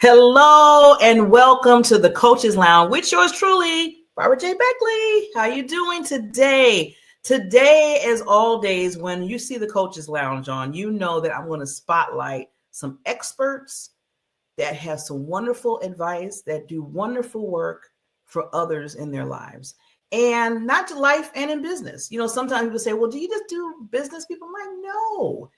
Hello and welcome to the Coaches Lounge with yours truly, Barbara J. Beckley. How you doing today? Today, as all days, when you see the Coaches Lounge on, you know that I'm going to spotlight some experts that have some wonderful advice, that do wonderful work for others in their lives. And not to life and in business. You know, sometimes people say, well, do you just do business? People might know.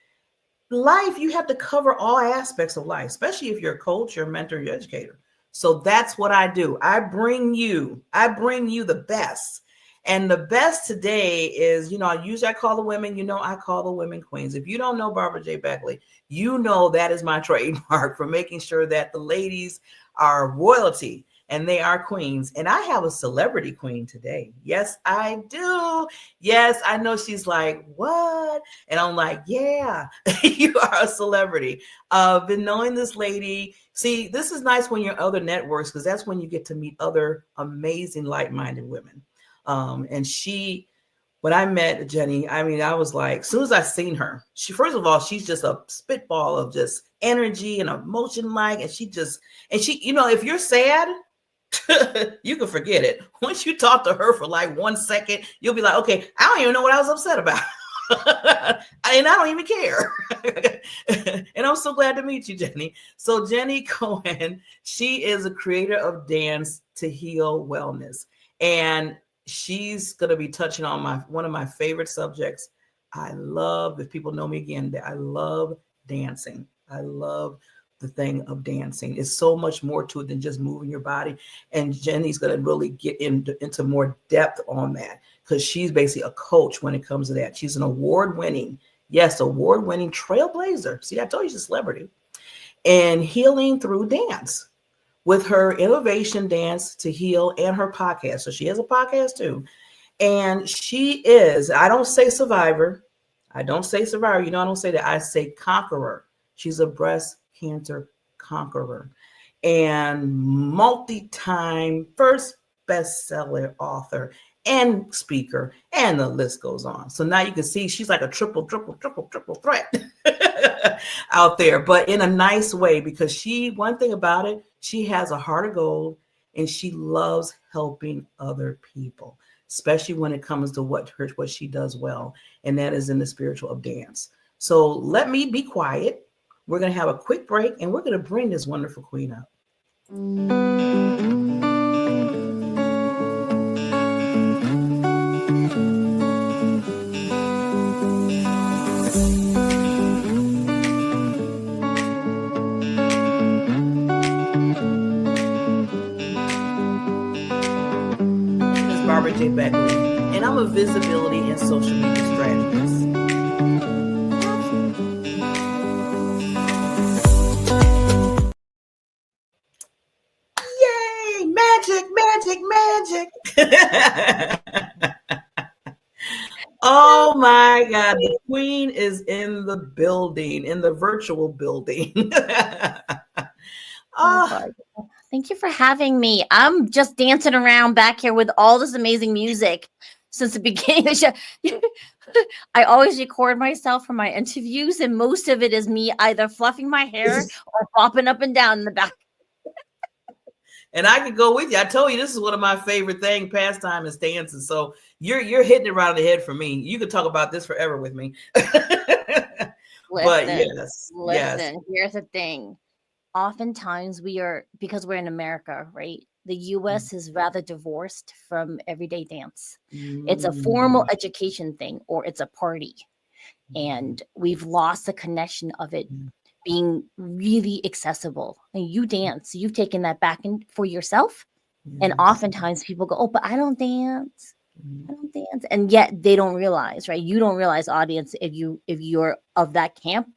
Life, you have to cover all aspects of life, especially if you're a coach, you're a mentor, you're an educator. So that's what I do. I bring you the best. And the best today is, I call the women, I call the women queens. If you don't know Barbara J. Beckley, you know that is my trademark for making sure that the ladies are royalty and they are queens. And I have a celebrity queen today. Yes, I do. Yes, I know she's like, what? And I'm like, yeah, you are a celebrity. I've been knowing this lady. See, this is nice when you're in other networks, because that's when you get to meet other amazing, like-minded women. When I met Jenny, I was like, as soon as I seen her, first of all, she's just a spitball of just energy and emotion, if you're sad, you can forget it. Once you talk to her for like 1 second, you'll be like, okay, I don't even know what I was upset about. And I don't even care. And I'm so glad to meet you, Jenny. So Jenny Cohen, she is a creator of Dance to Heal Wellness. And she's going to be touching on one of my favorite subjects. I love, if people know me again, that I love dancing. I love the thing of dancing. It's so much more to it than just moving your body. And Jenny's going to really get into more depth on that, because she's basically a coach when it comes to that. She's an award-winning trailblazer. See, I told you she's a celebrity. And healing through dance with her Innovation Dance to Heal and her podcast. So she has a podcast too. And she is, I don't say survivor. I don't say that. I say conqueror. She's a breast cancer conqueror and multi-time first bestseller author and speaker, and the list goes on. So now you can see she's like a triple threat out there, but in a nice way, because one thing about it, she has a heart of gold and she loves helping other people, especially when it comes to what she does well, and that is in the spiritual of dance. So let me be quiet. We're going to have a quick break, and we're going to bring this wonderful queen up. This is Barbara J. Beckley, and I'm a visibility and social media strategist. Magic. Oh my God, the queen is in the building, in the virtual building. Thank you for having me. I'm just dancing around back here with all this amazing music since the beginning of the show. I always record myself for my interviews, and most of it is me either fluffing my hair or popping up and down in the back. And I could go with you. I told you this is one of my favorite pastime is dancing. So you're hitting it right on the head for me. You could talk about this forever with me. Listen, here's the thing. Oftentimes because we're in America, right? The US is rather divorced from everyday dance. It's a formal education thing, or it's a party. And we've lost the connection of it being really accessible. And you dance, you've taken that back for yourself. And oftentimes people go, oh, but I don't dance. And yet they don't realize, right? You don't realize, audience, if you're of that camp,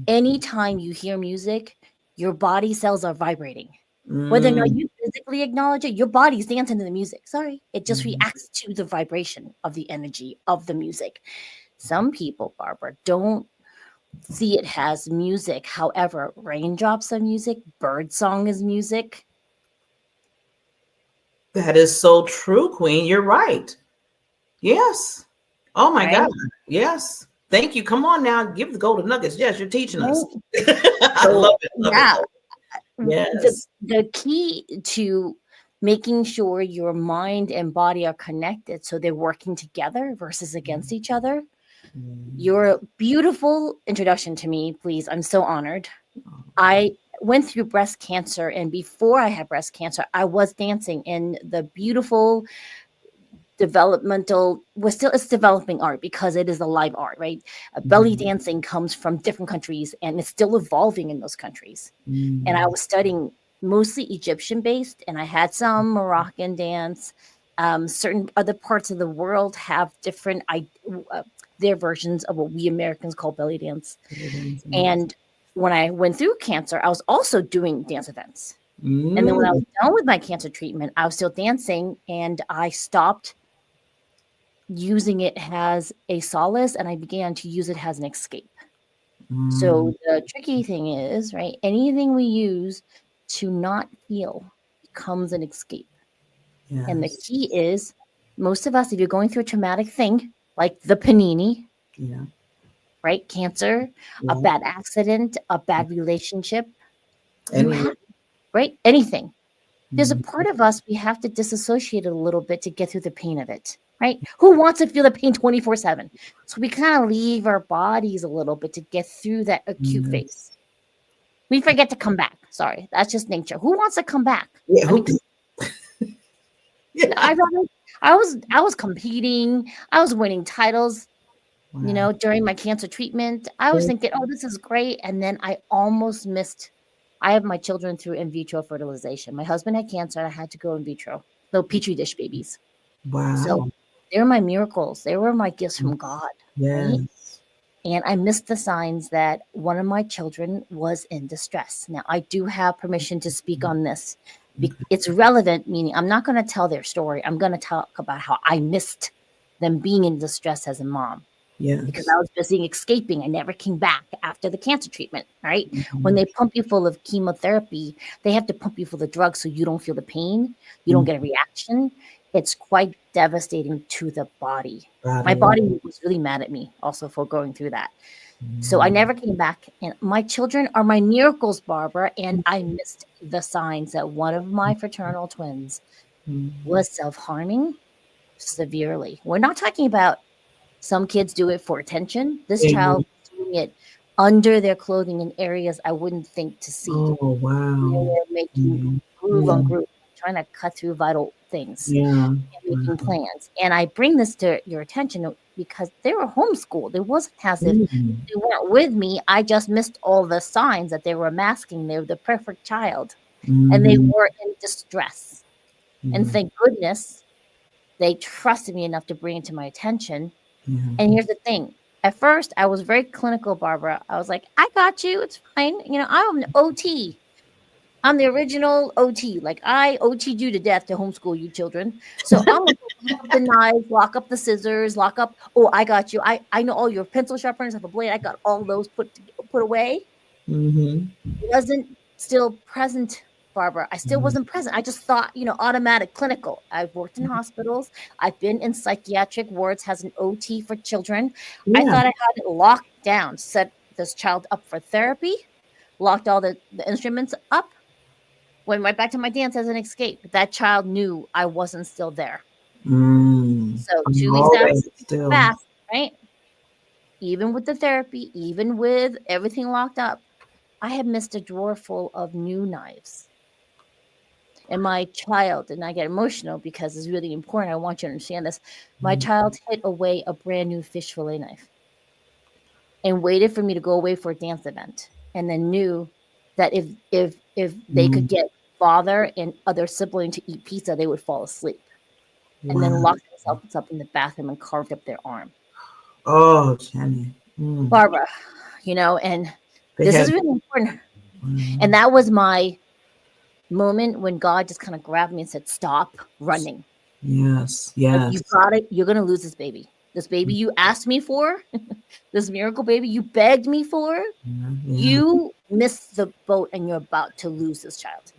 anytime you hear music, your body cells are vibrating. Whether or not you physically acknowledge it, your body's dancing to the music. Sorry. It just reacts to the vibration of the energy of the music. Some people, Barbara, don't see it as music. However, raindrops are music. Birdsong is music. That is so true, Queen. You're right. Yes. Oh my God. Yes. Thank you. Come on now. Give the golden nuggets. Yes, you're teaching us. I love it. Yes. The key to making sure your mind and body are connected so they're working together versus against each other. Your beautiful introduction to me, please. I'm so honored. I went through breast cancer, and before I had breast cancer, I was dancing in the beautiful developmental it's developing art because it is a live art, right? Belly dancing comes from different countries and it's still evolving in those countries. And I was studying mostly Egyptian based, and I had some Moroccan dance. Certain other parts of the world have different their versions of what we Americans call belly dance. And when I went through cancer, I was also doing dance events. And then when I was done with my cancer treatment, I was still dancing, and I stopped using it as a solace and I began to use it as an escape. So the tricky thing is, right, anything we use to not feel becomes an escape. Yes. And the key is, most of us, if you're going through a traumatic thing, like the panini, right, cancer, a bad accident, a bad relationship, right, anything. There's a part of us we have to disassociate a little bit to get through the pain of it, right? Who wants to feel the pain 24/7? So we kind of leave our bodies a little bit to get through that acute phase. We forget to come back. Sorry, that's just nature. Who wants to come back? Yeah, I was competing. I was winning titles. You know, during my cancer treatment, I was thinking, "Oh, this is great," and then I almost missed. I have my children through in vitro fertilization. My husband had cancer, and I had to go in vitro. Little petri dish babies. Wow! So they were my miracles. They were my gifts from God. Yes. Right? And I missed the signs that one of my children was in distress. Now, I do have permission to speak on this. It's relevant, meaning I'm not going to tell their story. I'm going to talk about how I missed them being in distress as a mom. Yes. Because I was busy escaping. I never came back after the cancer treatment, right? When they pump you full of chemotherapy, they have to pump you full of drugs so you don't feel the pain. You don't get a reaction. It's quite devastating to the body. My body was really mad at me also for going through that. So I never came back. And my children are my miracles, Barbara. And I missed the signs that one of my fraternal twins was self-harming severely. We're not talking about some kids do it for attention. This child was doing it under their clothing in areas I wouldn't think to see. Oh, wow. They're making groove on groove, trying to cut through vital things and making plans. And I bring this to your attention because they were homeschooled. It wasn't as if they weren't with me. I just missed all the signs that they were masking. They were the perfect child. And they were in distress. And thank goodness they trusted me enough to bring it to my attention. And here's the thing. At first, I was very clinical, Barbara. I was like, I got you. It's fine. You know, I'm an OT. I'm the original OT. Like, I OT'd you to death to homeschool you children. So I'm going to lock up the knives, lock up the scissors, lock up. Oh, I got you. I know all your pencil sharpeners have a blade. I got all those put away. It wasn't still present, Barbara. I still wasn't present. I just thought, you know, automatic, clinical. I've worked in hospitals. I've been in psychiatric wards as an OT for children. I thought I had it locked down, set this child up for therapy, locked all the instruments up, went right back to my dance as an escape. That child knew I wasn't still there. So 2 weeks after back, right? Even with the therapy, even with everything locked up, I had missed a drawer full of new knives. And my child, and I get emotional because it's really important. I want you to understand this. My child hid away a brand new fish fillet knife and waited for me to go away for a dance event. And then knew that if they could get father and other sibling to eat pizza, they would fall asleep. And then locked themselves up in the bathroom and carved up their arm. Oh, Jenny. Barbara, you know, and this is really important. And that was my moment when God just kind of grabbed me and said, stop running. Yes. Like, you got it. You're going to lose this baby. This baby you asked me for, this miracle baby you begged me for, you missed the boat and you're about to lose this child.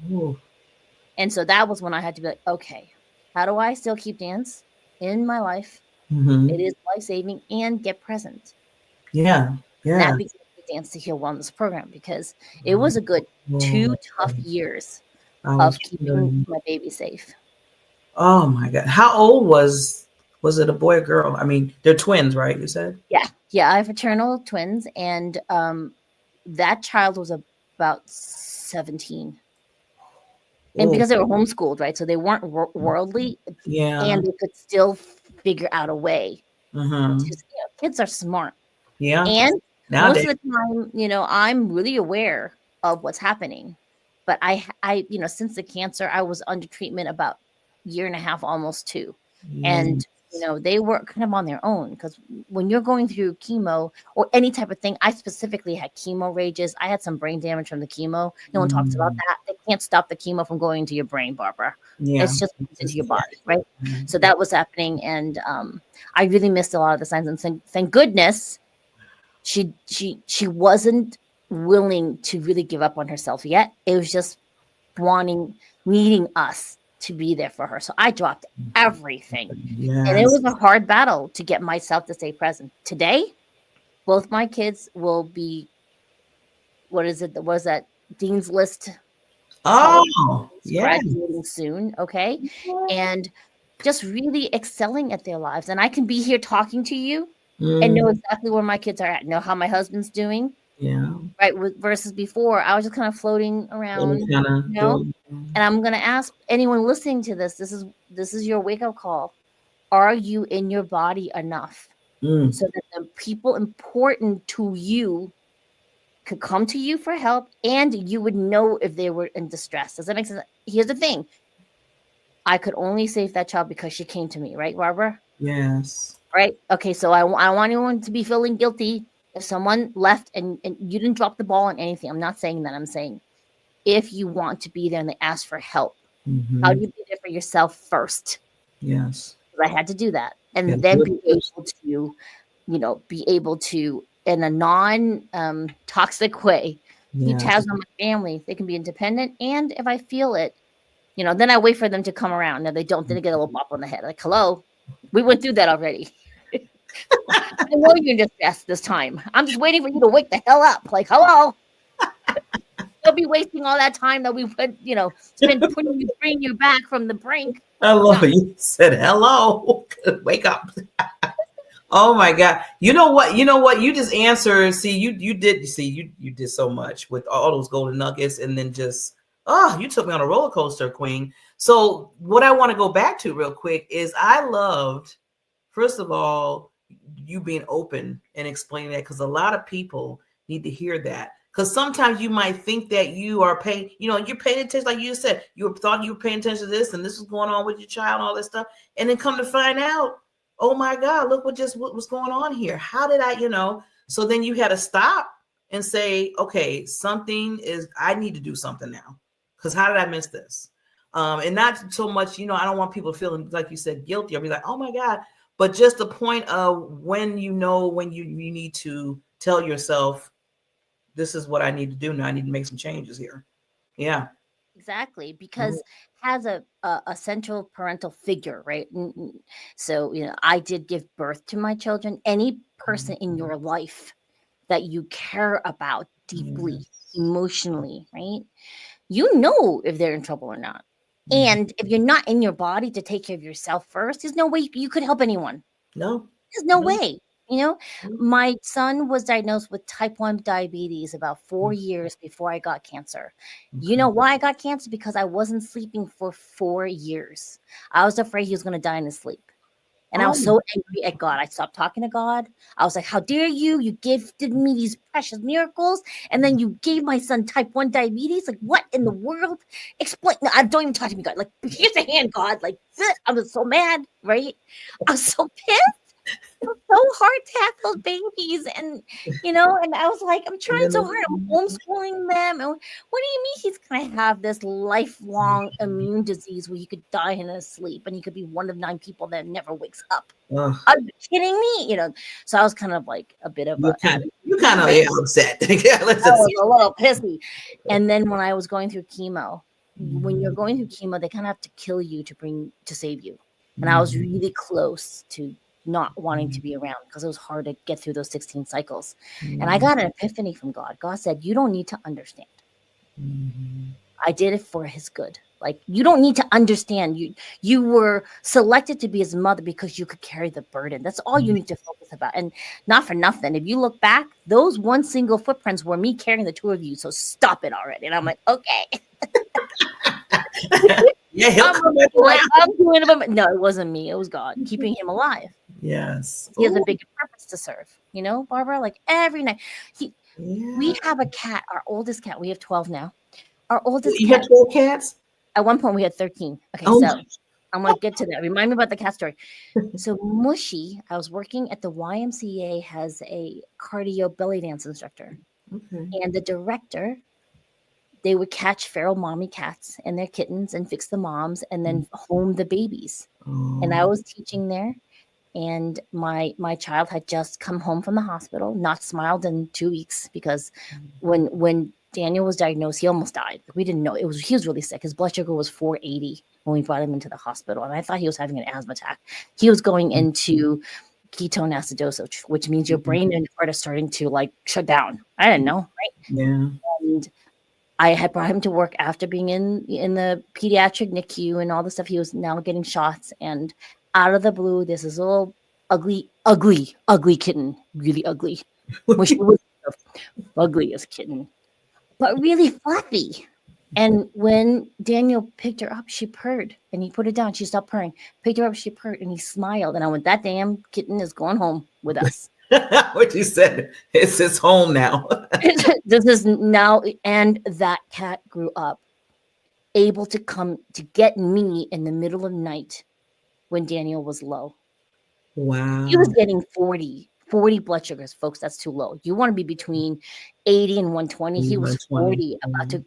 And so that was when I had to be like, okay, how do I still keep dance in my life? It is life-saving and get present. Yeah. That became the Dance to Heal Wellness program, because it was a good 2 tough years of keeping my baby safe. Oh my God. How old was it a boy or girl? I mean, they're twins, right? You said? Yeah. I have fraternal twins, and that child was about 17. And because they were homeschooled, right? So they weren't worldly, and they could still figure out a way. Kids are smart. Yeah. And nowadays, most of the time, I'm really aware of what's happening. But I, since the cancer, I was under treatment about a year and a half, almost 2. And they were kind of on their own, because when you're going through chemo or any type of thing, I specifically had chemo rages. I had some brain damage from the chemo. No one talks about that. They can't stop the chemo from going into your brain, Barbara. It's just into your body, right? So that was happening, and I really missed a lot of the signs. And thank goodness she wasn't willing to really give up on herself yet. It was just needing us to be there for her. So I dropped everything. And it was a hard battle to get myself to stay present. Today, both my kids will be, what is that Dean's List? Graduating soon. Okay. And just really excelling at their lives. And I can be here talking to you and know exactly where my kids are at, know how my husband's doing. Yeah. Right. Versus before, I was just kind of floating around, and I'm going to ask anyone listening to this is your wake-up call. Are you in your body enough so that the people important to you could come to you for help, and you would know if they were in distress? Does that make sense? Here's the thing. I could only save that child because she came to me, right, Barbara? Yes. Right? Okay, so I want anyone to be feeling guilty if someone left and you didn't drop the ball on anything. I'm not saying that. I'm saying if you want to be there and they ask for help, how do you be there for yourself first? Yes. I had to do that. And then be able to, in a non-toxic way, keep tabs on my family. They can be independent. And if I feel it, then I wait for them to come around. Now they don't, then they get a little bop on the head. Like, hello, we went through that already. I know you're just best this time. I'm just waiting for you to wake the hell up. Like, hello. They'll be wasting all that time that we put, spend bringing you back from the brink. I love it. You said hello. Wake up. Oh my God. You know what? You just answered. See, you did so much with all those golden nuggets, and then you took me on a roller coaster, Queen. So what I want to go back to real quick is I loved, first of all, you being open and explaining that, because a lot of people need to hear that. Because sometimes you might think that you are paying, you're paying attention, like you said, you thought you were paying attention to this and this was going on with your child and all this stuff. And then come to find out, oh my God, look what was going on here. How did I, so then you had to stop and say, okay, I need to do something now. Because how did I miss this? And not so much, I don't want people feeling, like you said, guilty or be like, oh my God. But just the point of when you need to tell yourself, this is what I need to do now. I need to make some changes here. Yeah. Exactly. Because has a central parental figure, right? So, I did give birth to my children. Any person in your life that you care about deeply, emotionally, right? You know if they're in trouble or not. And if you're not in your body to take care of yourself first, there's no way you could help anyone. No. There's no way. My son was diagnosed with type 1 diabetes about 4 years before I got cancer. You know why I got cancer? Because I wasn't sleeping for 4 years. I was afraid he was going to die in his sleep. And I was so angry at God. I stopped talking to God. I was like, how dare you? You gifted me these precious miracles. And then you gave my son type 1 diabetes. Like, what in the world? Explain. No, don't even talk to me, God. Like, here's a hand, God. Like, I was so mad, right? I was so pissed. It was so hard to have those babies, and and I was like, I'm trying so hard. I'm homeschooling them. And what do you mean he's gonna have this lifelong immune disease where he could die in his sleep and he could be one of 9 people that never wakes up? Are you kidding me? So I was kind of like a bit of you kind of upset. I was a little pissy. And then when I was going through chemo, when you're going through chemo, they kind of have to kill you to save you. And I was really close to not wanting to be around because it was hard to get through those 16 cycles. And I got an epiphany from God. God said, you don't need to understand. I did it for his good. Like, you don't need to understand. You were selected to be his mother because you could carry the burden. That's all you need to focus about. And not for nothing, if you look back, those one single footprints were me carrying the two of you. So stop it already. And I'm like, okay. Yeah, he'll come back around. I'm doing it, but no, it wasn't me. It was God keeping him alive. Yes. He has a bigger purpose to serve. You know, Barbara, like every night. We have a cat, our oldest cat. We have 12 now. Our oldest You cat. have 12 cats? At one point, we had 13. Okay, so I'm going to get to that. Remind me about the cat story. So Mushy, I was working at the YMCA, has a cardio belly dance instructor. Okay. And the director, they would catch feral mommy cats and their kittens and fix the moms and then home the babies. And I was teaching there. And my child had just come home from the hospital, not smiled in 2 weeks, because when Daniel was diagnosed, he almost died. We didn't know. He was really sick. His blood sugar was 480 when we brought him into the hospital. And I thought he was having an asthma attack. He was going into ketone acidosis, which means your brain and heart are starting to like shut down. I didn't know, right? Yeah. And I had brought him to work after being in the pediatric NICU and all the stuff. He was now getting shots, and out of the blue, this is a little ugly kitten, really ugly. Which was the ugliest kitten, but really fluffy. And when Daniel picked her up, she purred, and he put it down. She stopped purring. Picked her up, she purred, and he smiled. And I went, that damn kitten is going home with us. What you said, it's his home now. This is now, and that cat grew up able to come to get me in the middle of the night when Daniel was low. Wow. He was getting 40 blood sugars, folks. That's too low. You want to be between 80 and 120. He was 40, about to,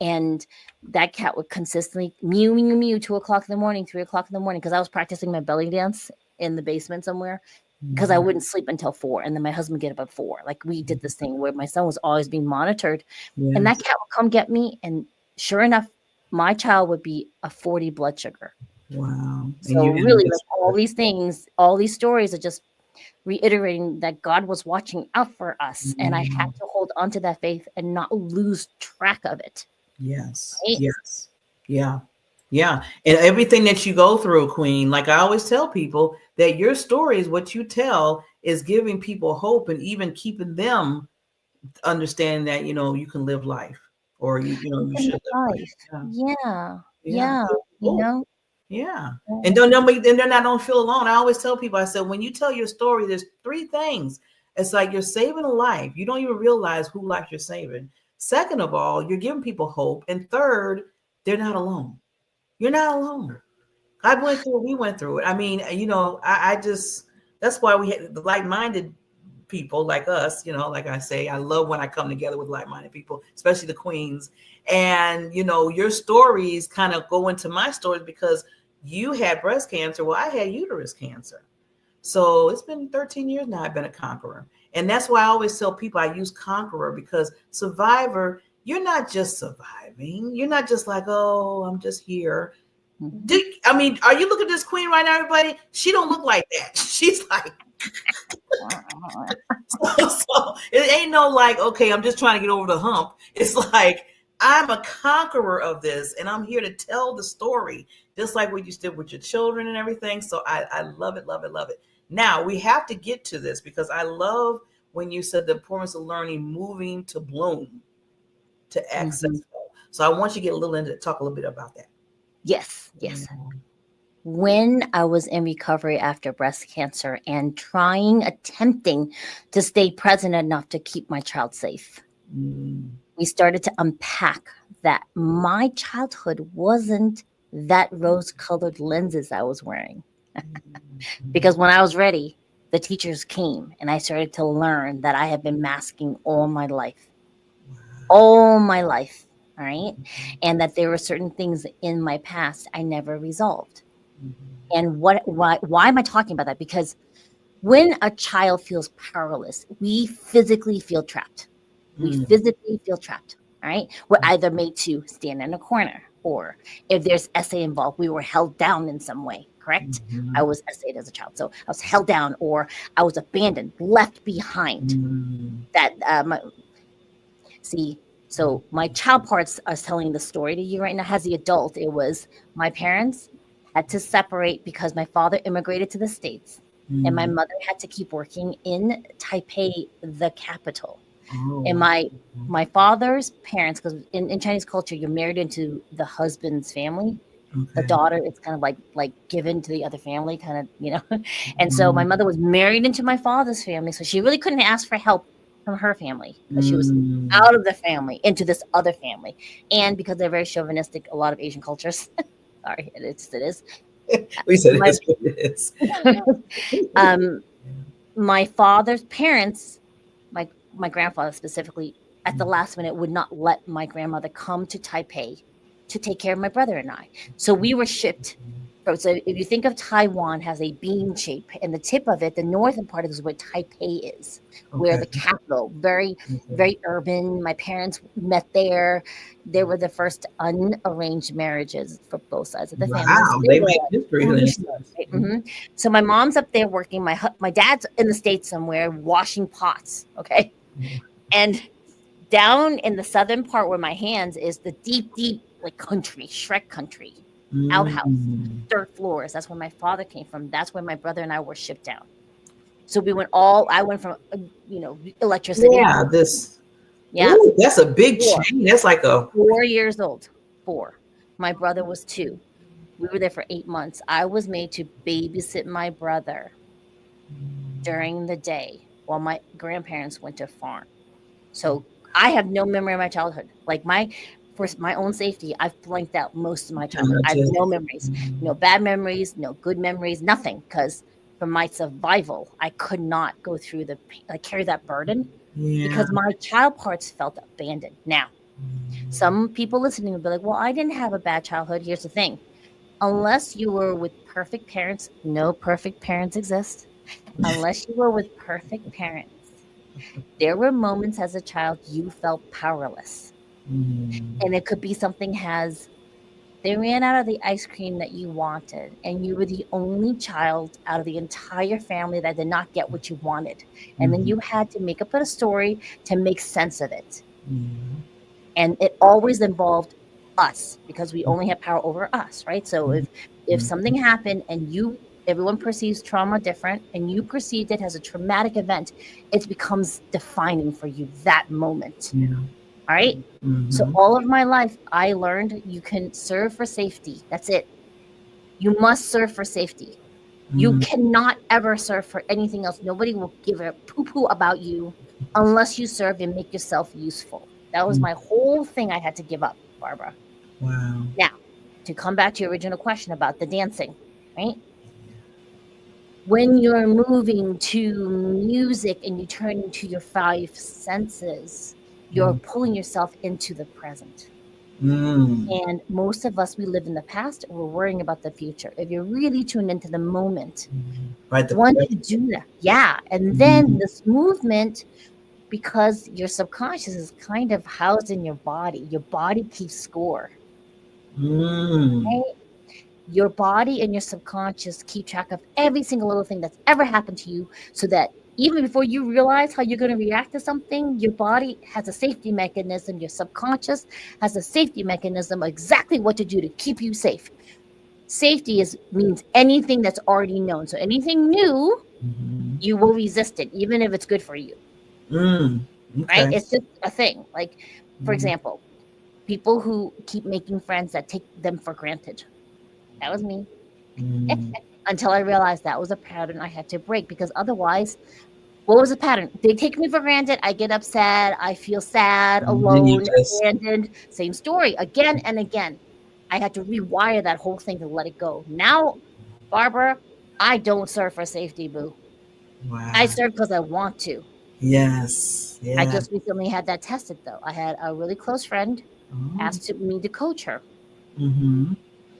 and that cat would consistently mew, mew, mew, 2 o'clock in the morning, 3 o'clock in the morning, because I was practicing my belly dance in the basement somewhere, because I wouldn't sleep until 4. And then my husband would get up at 4. Like, we did this thing where my son was always being monitored. Yes. And that cat would come get me. And sure enough, my child would be a 40 blood sugar. Wow. So really, like, all these things, all these stories are just reiterating that God was watching out for us. And I had to hold on to that faith and not lose track of it. Yes. Right? Yes. Yeah. Yeah. And everything that you go through, Queen, like I always tell people, that your stories, what you tell, is giving people hope and even keeping them understanding that, you can live life, or you should live life. Yeah. Yeah. And they're not don't feel alone. I always tell people, I said, when you tell your story, there's 3 things. It's like you're saving a life. You don't even realize who life you're saving. Second of all, you're giving people hope. And third, they're not alone. You're not alone. I went through it. We went through it. I mean, I just, that's why we had the like-minded people like us, like I say, I love when I come together with like-minded people, especially the queens. And, your stories kind of go into my stories, because you had breast cancer. Well, I had uterus cancer. So it's been 13 years now I've been a conqueror. And that's why I always tell people I use conqueror, because survivor, you're not just surviving. You're not just like, oh, I'm just here. Are you looking at this queen right now, everybody? She don't look like that. She's like, so it ain't no like, okay, I'm just trying to get over the hump. It's like, I'm a conqueror of this, and I'm here to tell the story, just like what you did with your children and everything. So I love it, love it, love it. Now we have to get to this, because I love when you said the importance of learning, moving to bloom, to access. So I want you to get a little into it, talk a little bit about that. Yes. When I was in recovery after breast cancer and attempting to stay present enough to keep my child safe, we started to unpack that my childhood wasn't that rose-colored lenses I was wearing. Because when I was ready, the teachers came, and I started to learn that I have been masking all my life. All my life. All right. And that there were certain things in my past I never resolved. And why am I talking about that? Because when a child feels powerless, we physically feel trapped. We physically feel trapped. All right. We're either made to stand in a corner. or if there's essay involved, we were held down in some way, correct? Mm-hmm. I was essayed as a child, so I was held down, or I was abandoned, left behind. That so my child parts are telling the story to you right now. As the adult, it was my parents had to separate because my father immigrated to the States, and my mother had to keep working in Taipei, the capital. And my father's parents, because in Chinese culture, you're married into the husband's family. The daughter, it's kind of like given to the other family, kind of, And so my mother was married into my father's family, so she really couldn't ask for help from her family because she was out of the family into this other family. And because they're very chauvinistic, a lot of Asian cultures. Sorry, it is. We said it is. My father's parents, my grandfather specifically, at the last minute would not let my grandmother come to Taipei to take care of my brother and I. So we were shipped. So if you think of Taiwan has a bean shape, and the tip of it, the northern part is where Taipei is, where the capital, very, very urban. My parents met there. They were the first unarranged marriages for both sides of the family. Wow, they make history. So my mom's up there working. My dad's in the States somewhere washing pots. Okay, and down in the southern part where my hands is the deep, like country, Shrek country. Outhouse, third floors. That's where my father came from. That's where my brother and I were shipped down. So I went from, electricity. Yeah, Ooh, that's a big change. That's like 4 years old. 4. My brother was 2. We were there for 8 months. I was made to babysit my brother during the day while my grandparents went to farm. So I have no memory of my childhood. Like for my own safety, I've blanked out most of my childhood. I have no memories, no bad memories, no good memories, nothing. Because for my survival, I could not go through carry that burden because my child parts felt abandoned. Now, some people listening will be like, well, I didn't have a bad childhood. Here's the thing. Unless you were with perfect parents, no perfect parents exist. Unless you were with perfect parents, there were moments as a child you felt powerless. And it could be something they ran out of the ice cream that you wanted, and you were the only child out of the entire family that did not get what you wanted. And then you had to make up a story to make sense of it. And it always involved us because we only have power over us, right? So if something happened and everyone perceives trauma different and you perceived it as a traumatic event, it becomes defining for you that moment. All right. So all of my life, I learned you can serve for safety. That's it. You must serve for safety. You cannot ever serve for anything else. Nobody will give a poo-poo about you unless you serve and make yourself useful. That was my whole thing I had to give up, Barbara. Wow. Now, to come back to your original question about the dancing, right? When you're moving to music and you turn into your 5 senses, you're pulling yourself into the present. And most of us, we live in the past. We're worrying about the future. If you're really tuned into the moment, once you do that, and then this movement, because your subconscious is kind of housed in your body keeps score. Right? Your body and your subconscious keep track of every single little thing that's ever happened to you, so that even before you realize how you're going to react to something, your body has a safety mechanism. Your subconscious has a safety mechanism, exactly what to do to keep you safe. Safety means anything that's already known. So anything new, you will resist it, even if it's good for you. Right? It's just a thing. Like, for example, people who keep making friends that take them for granted. That was me. Until I realized that was a pattern I had to break, because otherwise, what was the pattern? They take me for granted. I get upset. I feel sad, alone, abandoned. Same story again and again. I had to rewire that whole thing to let it go. Now, Barbara, I don't serve for safety, boo. Wow. I serve because I want to. Yes. Yeah. I just recently had that tested, though. I had a really close friend asked me to coach her.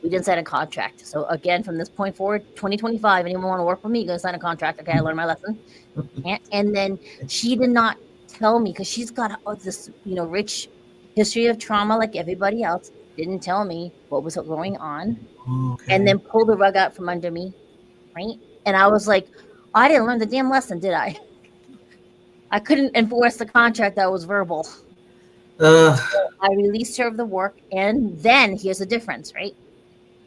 We didn't sign a contract. So again, from this point forward, 2025, anyone want to work with me, you're going to sign a contract. Okay, I learned my lesson. And then she did not tell me, because she's got this, rich history of trauma like everybody else. didn't tell me what was going on, Okay. and then pulled the rug out from under me, right? And I was like, I didn't learn the damn lesson, did I? I couldn't enforce the contract that was verbal. I released her of the work, and then here's the difference, right?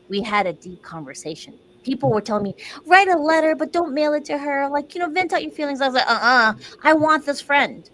We had a deep conversation. People were telling me, write a letter, but don't mail it to her. Like, vent out your feelings. I was like, I want this friend,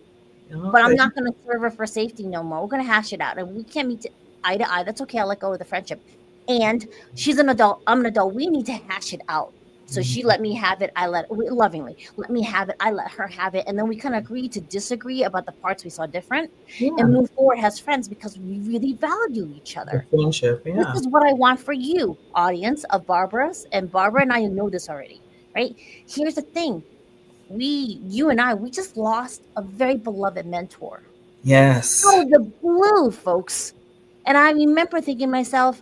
but I'm not going to serve her for safety no more. We're going to hash it out, and we can't meet eye to eye. That's okay. I'll let go of the friendship. And she's an adult. I'm an adult. We need to hash it out. So she let me have it. Lovingly let me have it. I let her have it. And then we kind of agreed to disagree about the parts we saw different and move forward as friends because we really value each other. The friendship, yeah. This is what I want for you, audience of Barbara's. And Barbara and I know this already, right? Here's the thing. You and I, we just lost a very beloved mentor. Yes. Out of the blue, folks. And I remember thinking to myself,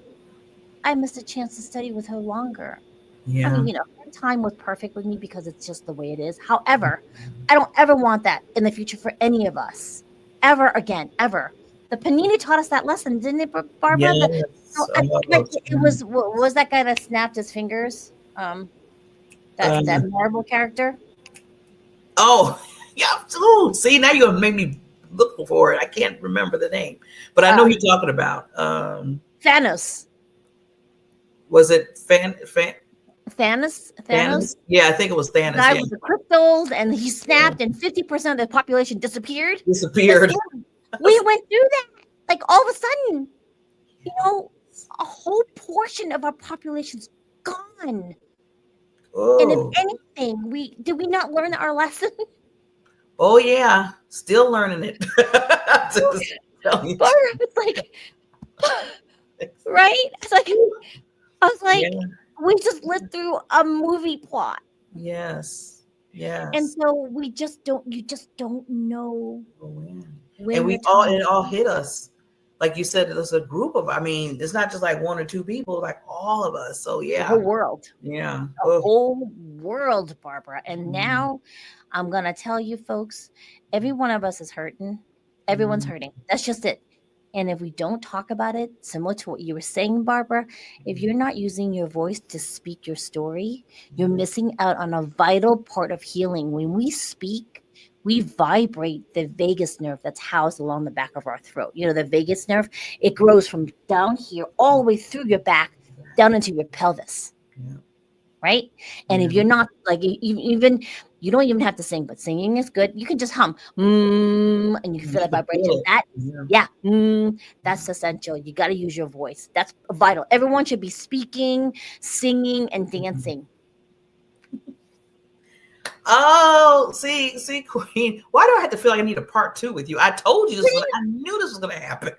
I missed a chance to study with her longer. Yeah. I mean, her time was perfect with me because it's just the way it is. However, I don't ever want that in the future for any of us. Ever again, ever. The Panini taught us that lesson, didn't it, Barbara? Yes. It was that guy that snapped his fingers? That Marvel character? Oh, yeah. Oh, see, now you're going to make me look for it. I can't remember the name, but I know who you're talking about. Thanos. Was it Thanos? Yeah, I think it was Thanos. The guy with the crystals, and he snapped, and 50% of the population disappeared. We went through that. Like, all of a sudden, a whole portion of our population's gone. Oh. And if anything, did we not learn our lesson? Oh, yeah. Still learning it. It's like, right? It's like, I was like, we just lived through a movie plot. Yes. Yes. And so you just don't know when and it all hit us. Like you said, there's a group of, it's not just like one or two people, like all of us. So yeah. The whole world. Yeah. The whole world, Barbara. And now I'm going to tell you folks, every one of us is hurting. Everyone's hurting. That's just it. And if we don't talk about it, similar to what you were saying, Barbara, if you're not using your voice to speak your story, you're missing out on a vital part of healing. When we speak, we vibrate the vagus nerve that's housed along the back of our throat. The vagus nerve, it grows from down here all the way through your back, down into your pelvis. Yeah. Right? And if you're not, like, even, you don't even have to sing, but singing is good. You can just hum, and you can feel that vibration. That's essential. You got to use your voice. That's vital. Everyone should be speaking, singing, and dancing. Oh, see, Queen. Why do I have to feel like I need a part 2 with you? I told you this. I knew this was going to happen.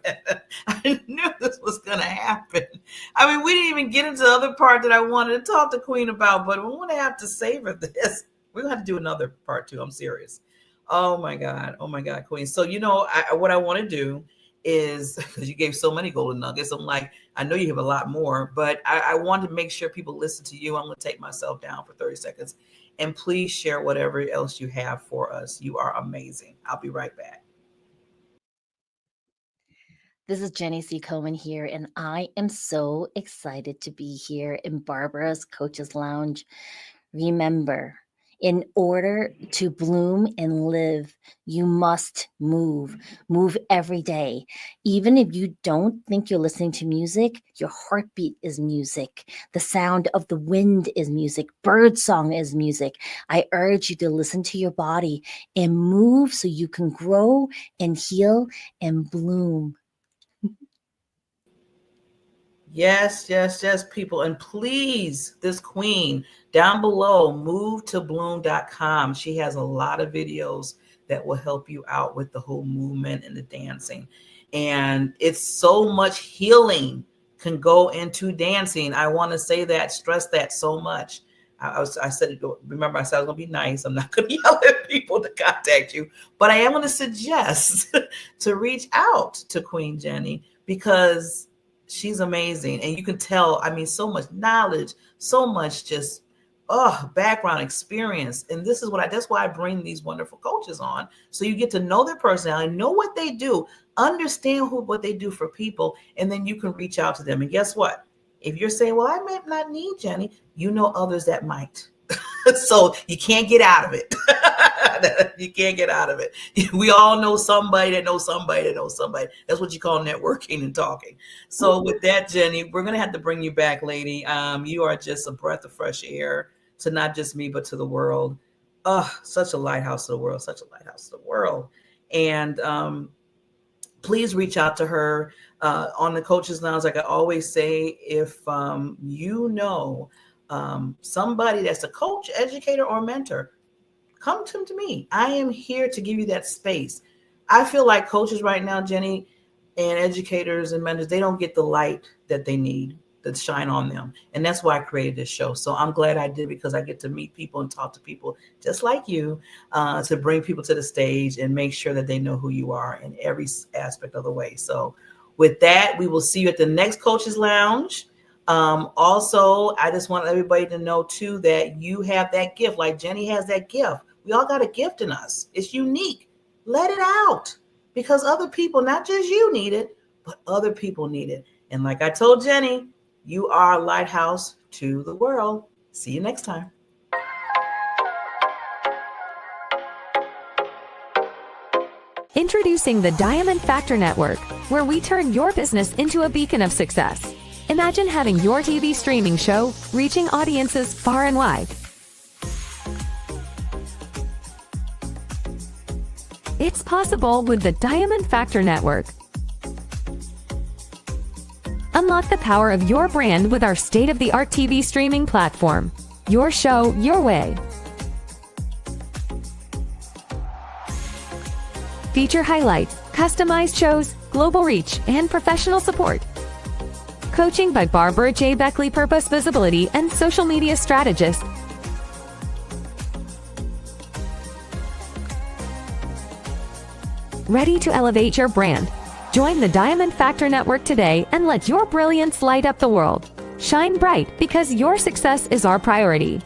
I knew this was going to happen. We didn't even get into the other part that I wanted to talk to Queen about, but we're going to have to savor this. We're going to have to do another part 2. I'm serious. Oh my God, Queen. So, what I want to do is, because you gave so many golden nuggets, I'm like, I know you have a lot more, but I want to make sure people listen to you. I'm going to take myself down for 30 seconds. And please share whatever else you have for us. You are amazing. I'll be right back. This is Jenny Cohen here, and I am so excited to be here in Barbara's Coach's Lounge. Remember, in order to bloom and live, you must move every day. Even if you don't think you're listening to music, your heartbeat is music. The sound of the wind is music. Birdsong is music. I urge you to listen to your body and move so you can grow and heal and bloom. Yes, people. And please, this Queen down below, movetobloom.com. She has a lot of videos that will help you out with the whole movement and the dancing. And it's so much healing can go into dancing. I want to say that, stress that so much. I said, remember, I said I was going to be nice. I'm not going to yell at people to contact you, but I am going to suggest to reach out to Queen Jenny, because she's amazing. And you can tell, so much knowledge, so much just background experience. And this is that's why I bring these wonderful coaches on. So you get to know their personality, know what they do, understand what they do for people, and then you can reach out to them. And guess what? If you're saying, well, I might not need Jenny, you know others that might. So you can't get out of it. You can't get out of it. We all know somebody that knows somebody that knows somebody. That's what you call networking and talking. So with that, Jenny, we're going to have to bring you back, lady. You are just a breath of fresh air to not just me, but to the world. Such a lighthouse to the world, such a lighthouse to the world. And please reach out to her on the Coaches Lounge. Like I always say, if you know somebody that's a coach, educator, or mentor, come to me. I am here to give you that space. I feel like coaches right now, Jenny, and educators and mentors, they don't get the light that they need to shine on them. And that's why I created this show. So I'm glad I did, because I get to meet people and talk to people just like you, to bring people to the stage and make sure that they know who you are in every aspect of the way. So with that, we will see you at the next Coaches Lounge. Also, I just want everybody to know too, that you have that gift. Like Jenny has that gift. We all got a gift in us. It's unique. Let it out, because other people, not just you, need it, but other people need it. And like I told Jenny, you are a lighthouse to the world. See you next time. Introducing the Diamond Factor Network, where we turn your business into a beacon of success. Imagine having your TV streaming show reaching audiences far and wide. It's possible with the Diamond Factor Network. Unlock the power of your brand with our state-of-the-art TV streaming platform. Your show, your way. Feature highlights, customized shows, global reach, and professional support. Coaching by Barbara J. Beckley, Purpose, Visibility, and Social Media Strategist. Ready to elevate your brand? Join the Diamond Factor Network today and let your brilliance light up the world. Shine bright, because your success is our priority.